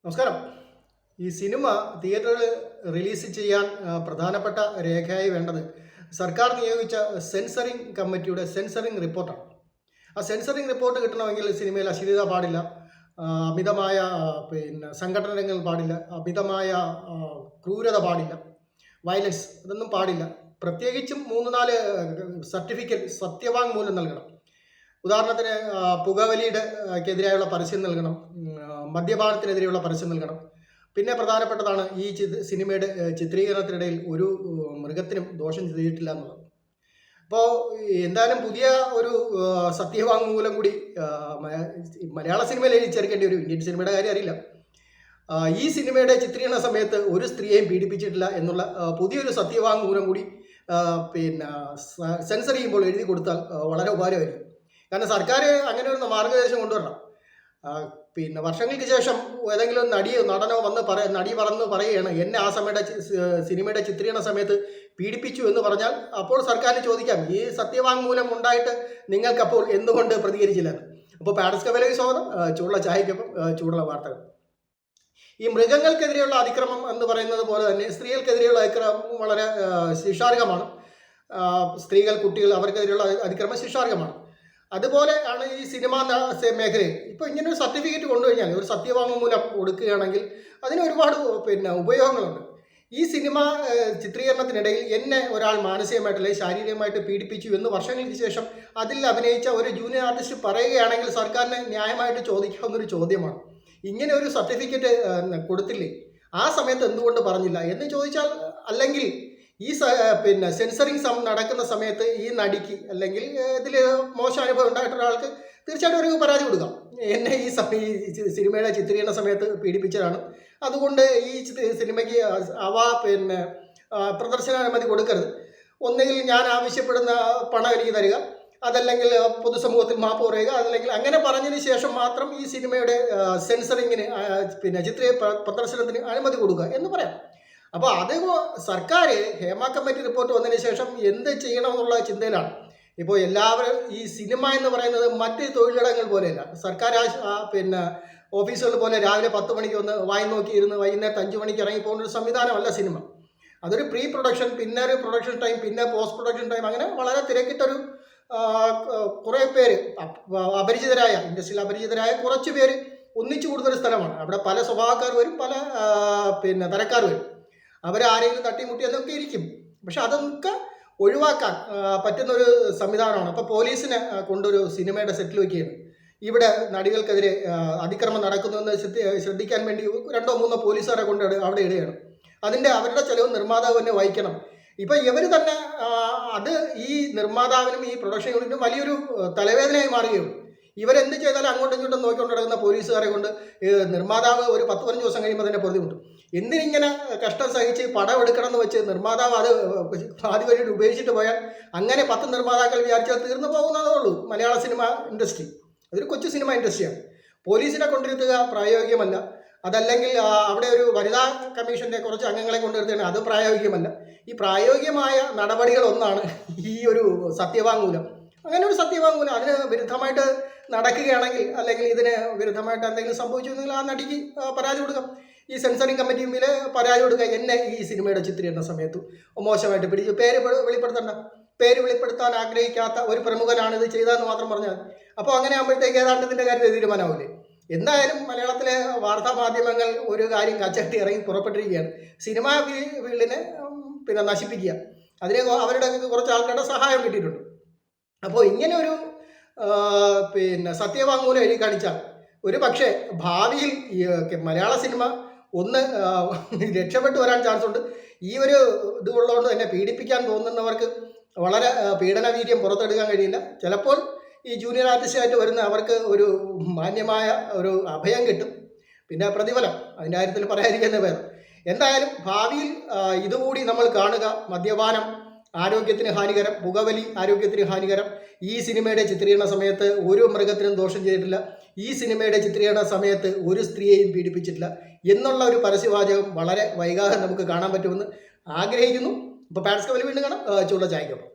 നമസ്കാരം. ഈ സിനിമ തിയേറ്ററുകളിൽ റിലീസ് ചെയ്യാൻ പ്രധാനപ്പെട്ട രേഖയായി വേണ്ടത് സർക്കാർ നിയോഗിച്ച സെൻസറിംഗ് കമ്മിറ്റിയുടെ സെൻസറിംഗ് റിപ്പോർട്ടാണ്. ആ സെൻസറിംഗ് റിപ്പോർട്ട് കിട്ടണമെങ്കിൽ സിനിമയിൽ അശ്ലീലത പാടില്ല, അമിതമായ സംഘടനകൾ പാടില്ല, അമിതമായ ക്രൂരത പാടില്ല, വയലൻസ് ഇതൊന്നും പാടില്ല. പ്രത്യേകിച്ചും 3-4 സർട്ടിഫിക്കറ്റ് സത്യവാങ്മൂലം നൽകണം. ഉദാഹരണത്തിന് പുകവലിയുടെക്കെതിരായുള്ള പരസ്യം നൽകണം, മദ്യപാനത്തിനെതിരെയുള്ള പരസ്യം നൽകണം. പിന്നെ പ്രധാനപ്പെട്ടതാണ് ഈ സിനിമയുടെ ചിത്രീകരണത്തിനിടയിൽ ഒരു മൃഗത്തിനും ദോഷം ചെയ്തിട്ടില്ല എന്നുള്ളത്. അപ്പോൾ എന്തായാലും പുതിയ ഒരു സത്യവാങ്മൂലം കൂടി മലയാള സിനിമയിൽ ചേർക്കേണ്ടി വരും. ഇന്ത്യൻ സിനിമയുടെ കാര്യം അറിയില്ല. ഈ സിനിമയുടെ ചിത്രീകരണ സമയത്ത് ഒരു സ്ത്രീയെയും പീഡിപ്പിച്ചിട്ടില്ല എന്നുള്ള പുതിയൊരു സത്യവാങ്മൂലം കൂടി സെൻസർ ചെയ്യുമ്പോൾ എഴുതി കൊടുത്താൽ വളരെ ഉപകാരമായിരിക്കും. കാരണം സർക്കാർ അങ്ങനെ ഒരു മാർഗനിർദ്ദേശം കൊണ്ടുവരണം. വർഷങ്ങൾക്ക് ശേഷം ഏതെങ്കിലും നടിയോ നടനോ നടി പറന്ന് പറയുകയാണ് എന്നെ ആ സിനിമയുടെ ചിത്രീകരണ സമയത്ത് പീഡിപ്പിച്ചു എന്ന് പറഞ്ഞാൽ അപ്പോൾ സർക്കാരിന് ചോദിക്കാം, ഈ സത്യവാങ്മൂലം ഉണ്ടായിട്ട് നിങ്ങൾക്കപ്പോൾ എന്തുകൊണ്ട് പ്രതികരിച്ചില്ല? അപ്പോൾ പാഡസ് കവലയ്ക്ക് സ്വാഗതം. ചൂടുള്ള ചായക്കൊപ്പം ചൂടുള്ള വാർത്തകൾ. ഈ മൃഗങ്ങൾക്കെതിരെയുള്ള അതിക്രമം എന്ന് പറയുന്നത് പോലെ തന്നെ സ്ത്രീകൾക്കെതിരെയുള്ള അതിക്രമം വളരെ ശിക്ഷാർഹമാണ്. സ്ത്രീകൾ, കുട്ടികൾ അവർക്കെതിരെയുള്ള അതിക്രമം ശിക്ഷാർഹമാണ്. അതുപോലെ ആണ് ഈ സിനിമാ മേഖലയിൽ ഇപ്പോൾ ഇങ്ങനെ ഒരു സർട്ടിഫിക്കറ്റ് കൊണ്ടുകഴിഞ്ഞാൽ, ഒരു സത്യവാങ്മൂലം കൊടുക്കുകയാണെങ്കിൽ അതിന് ഒരുപാട് ഉപയോഗങ്ങളുണ്ട്. ഈ സിനിമ ചിത്രീകരണത്തിനിടയിൽ എന്നെ ഒരാൾ മാനസികമായിട്ട് അല്ലെങ്കിൽ ശാരീരികമായിട്ട് പീഡിപ്പിച്ചു എന്ന് വർഷങ്ങൾക്ക് ശേഷം അതിൽ അഭിനയിച്ച ഒരു ജൂനിയർ ആർട്ടിസ്റ്റ് പറയുകയാണെങ്കിൽ സർക്കാരിന് ന്യായമായിട്ട് ചോദിക്കാവുന്നൊരു ചോദ്യമാണ്, ഇങ്ങനെ ഒരു സർട്ടിഫിക്കറ്റ് കൊടുത്തില്ലേ, ആ സമയത്ത് എന്തുകൊണ്ട് പറഞ്ഞില്ല എന്ന് ചോദിച്ചാൽ. അല്ലെങ്കിൽ ഈ സെൻസറിങ് നടക്കുന്ന സമയത്ത് ഈ നടിക്ക് അല്ലെങ്കിൽ ഇതിൽ മോശം അനുഭവം ഉണ്ടായിട്ടുള്ള ഒരാൾക്ക് തീർച്ചയായിട്ടും ഒരു പരാതി കൊടുക്കാം. എന്നെ ഈ സിനിമയുടെ ചിത്രീകരണ സമയത്ത് പീഡിപ്പിച്ചതാണ്, അതുകൊണ്ട് ഈ സിനിമയ്ക്ക് പ്രദർശനാനുമതി കൊടുക്കരുത്. ഒന്നുകിൽ ഞാൻ ആവശ്യപ്പെടുന്ന പണം എനിക്ക് തരിക, അതല്ലെങ്കിൽ പൊതുസമൂഹത്തിൽ മാപ്പ് പറയുക, അതല്ലെങ്കിൽ അങ്ങനെ പറഞ്ഞതിന് ശേഷം മാത്രം ഈ സിനിമയുടെ സെൻസറിങ്ങിന് പ്രദർശനത്തിന് അനുമതി കൊടുക്കുക എന്ന് പറയാം. അപ്പോൾ അത് സർക്കാർ ഹേമ കമ്മിറ്റി റിപ്പോർട്ട് വന്നതിന് ശേഷം എന്ത് ചെയ്യണമെന്നുള്ള ചിന്തയിലാണ്. ഇപ്പോൾ എല്ലാവരും ഈ സിനിമ എന്ന് പറയുന്നത് മറ്റ് തൊഴിലിടങ്ങൾ പോലെയല്ല. സർക്കാർ ഓഫീസുകൾ പോലെ രാവിലെ 10 മണിക്ക് വന്ന് വായി നോക്കിയിരുന്ന് വൈകുന്നേരത്തെ 5 മണിക്ക് ഇറങ്ങി പോകുന്ന ഒരു സംവിധാനമല്ല സിനിമ. അതൊരു പ്രീ പ്രൊഡക്ഷൻ, പിന്നെ ഒരു പ്രൊഡക്ഷൻ ടൈം, പിന്നെ പോസ്റ്റ് പ്രൊഡക്ഷൻ ടൈം, അങ്ങനെ വളരെ തിരക്കിട്ടൊരു കുറേ പേര് ഇൻഡസ്ട്രിയിൽ അപരിചിതരായ കുറച്ച് പേര് ഒന്നിച്ചു കൂടുന്നൊരു സ്ഥലമാണ്. അവിടെ പല സ്വഭാവക്കാർ വരും, പല തരക്കാർ വരും. അവരാരെങ്കിലും തട്ടിമുട്ടി എന്നൊക്കെ ഇരിക്കും. പക്ഷെ അതൊക്കെ ഒഴിവാക്കാൻ പറ്റുന്നൊരു സംവിധാനമാണ്. അപ്പോൾ പോലീസിനെ കൊണ്ടൊരു സിനിമയുടെ സെറ്റിൽ വയ്ക്കുകയാണ്. ഇവിടെ നടികൾക്കെതിരെ അതിക്രമം നടക്കുന്നുവെന്ന് ശ്രദ്ധിക്കാൻ വേണ്ടി 2-3 പോലീസുകാരെ കൊണ്ട് അവിടെ ഇടുകയാണ്. അവരുടെ ചെലവ് നിർമ്മാതാവ് തന്നെ വഹിക്കണം. ഇപ്പം ഇവർ തന്നെ അത് ഈ നിർമ്മാതാവിനും ഈ പ്രൊഡക്ഷൻ യൂണിറ്റിനും വലിയൊരു തലവേദനയായി മാറുകയുള്ളൂ. ഇവരെന്ത് ചെയ്താലും അങ്ങോട്ടും ഇങ്ങോട്ടും നോക്കിക്കൊണ്ട് നടക്കുന്ന പോലീസുകാരെ കൊണ്ട് നിർമ്മാതാവ് ഒരു 10-15 ദിവസം കഴിയുമ്പോൾ തന്നെ പൊറുതിമുട്ടും. എന്തിനിങ്ങനെ കഷ്ടം സഹിച്ച് പടം എടുക്കണം എന്ന് വെച്ച് നിർമ്മാതാവ് അത് ആദ്യം വഴിയിട്ട് ഉപയോഗിച്ചിട്ട് പോയാൽ അങ്ങനെ 10 നിർമ്മാതാക്കൾ വിചാരിച്ചാൽ തീർന്നു പോകുന്നതേ ഉള്ളൂ മലയാള സിനിമ ഇൻഡസ്ട്രി. അതൊരു കൊച്ചു സിനിമ ഇൻഡസ്ട്രിയാണ്. പോലീസിനെ കൊണ്ടിരുത്തുക പ്രായോഗികമല്ല. അതല്ലെങ്കിൽ അവിടെ ഒരു വനിതാ കമ്മീഷൻ്റെ കുറച്ച് അംഗങ്ങളെ കൊണ്ടുവരുത്തുകയാണ്, അത് പ്രായോഗികമല്ല. ഈ പ്രായോഗികമായ നടപടികളൊന്നാണ് ഈ ഒരു സത്യവാങ്മൂലം. അങ്ങനെ ഒരു സത്യവാങ്മൂലം അതിന് വിരുദ്ധമായിട്ട് നടക്കുകയാണെങ്കിൽ, അല്ലെങ്കിൽ ഇതിന് വിരുദ്ധമായിട്ട് എന്തെങ്കിലും സംഭവിച്ചിരുന്നെങ്കിൽ ആ നടിക്ക് പരാതി കൊടുക്കാം. ഈ സെൻസറിങ് കമ്മിറ്റി മുമ്പിൽ പരാതി കൊടുക്കുക, എന്നെ ഈ സിനിമയുടെ ചിത്രീകരണ സമയത്ത് മോശമായിട്ട് പിടിച്ചു, പേര് വെളിപ്പെടുത്താൻ ആഗ്രഹിക്കാത്ത ഒരു പ്രമുഖനാണ് ഇത് ചെയ്തതെന്ന് മാത്രം പറഞ്ഞാൽ. അപ്പോൾ അങ്ങനെ ആകുമ്പോഴത്തേക്ക് ഏതാണ്ട് ഇതിൻ്റെ കാര്യത്തിൽ തീരുമാനമാവില്ലേ? എന്തായാലും മലയാളത്തിലെ വാർത്താ മാധ്യമങ്ങൾ ഒരു കാര്യം കച്ചട്ടി ഇറങ്ങി പുറപ്പെട്ടിരിക്കുകയാണ്, സിനിമാ ഫീൽഡിനെ നശിപ്പിക്കുക. അതിന് അവരുടെ കുറച്ച് ആൾക്കാരുടെ സഹായം കിട്ടിയിട്ടുണ്ട്. അപ്പോൾ ഇങ്ങനെ ഒരു സത്യവാങ്മൂലം എഴുതി കാണിച്ചാൽ ഒരു പക്ഷേ ഭാവിയിൽ മലയാള സിനിമ ഒന്ന് രക്ഷപ്പെട്ടു വരാൻ ചാൻസ് ഉണ്ട്. ഈ ഒരു ഇതുള്ളതുകൊണ്ട് തന്നെ പീഡിപ്പിക്കാൻ തോന്നുന്നവർക്ക് വളരെ പീഡനവീര്യം പുറത്തെടുക്കാൻ കഴിയില്ല. ചിലപ്പോൾ ഈ ജൂനിയർ ആർട്ടിസ്റ്റായിട്ട് വരുന്ന അവർക്ക് ഒരു മാന്യമായ ഒരു അഭയം കിട്ടും, പിന്നെ പ്രതിഫലം അതിൻ്റെ കാര്യത്തിൽ പറയാതിരിക്കുന്ന പേര്. എന്തായാലും ഭാവിയിൽ ഇതുകൂടി നമ്മൾ കാണുക. മദ്യപാനം ആരോഗ്യത്തിന് ഹാനികരം, പുകവലി ആരോഗ്യത്തിന് ഹാനികരം. ഈ സിനിമയുടെ ചിത്രീകരണ സമയത്ത് ഒരു മൃഗത്തിനും ദോഷം ചെയ്തിട്ടില്ല, ഈ സിനിമയുടെ ചിത്രീകരണ സമയത്ത് ഒരു സ്ത്രീയെയും പീഡിപ്പിച്ചിട്ടില്ല എന്നുള്ള ഒരു പരസ്യവാചകം വളരെ വൈകാതെ നമുക്ക് കാണാൻ പറ്റുമെന്ന് ആഗ്രഹിക്കുന്നു. ഇപ്പോൾ പാഡസ് കവല വീണ്ടും കാണാം. ചൂടുള്ള ചായക്കൊപ്പം.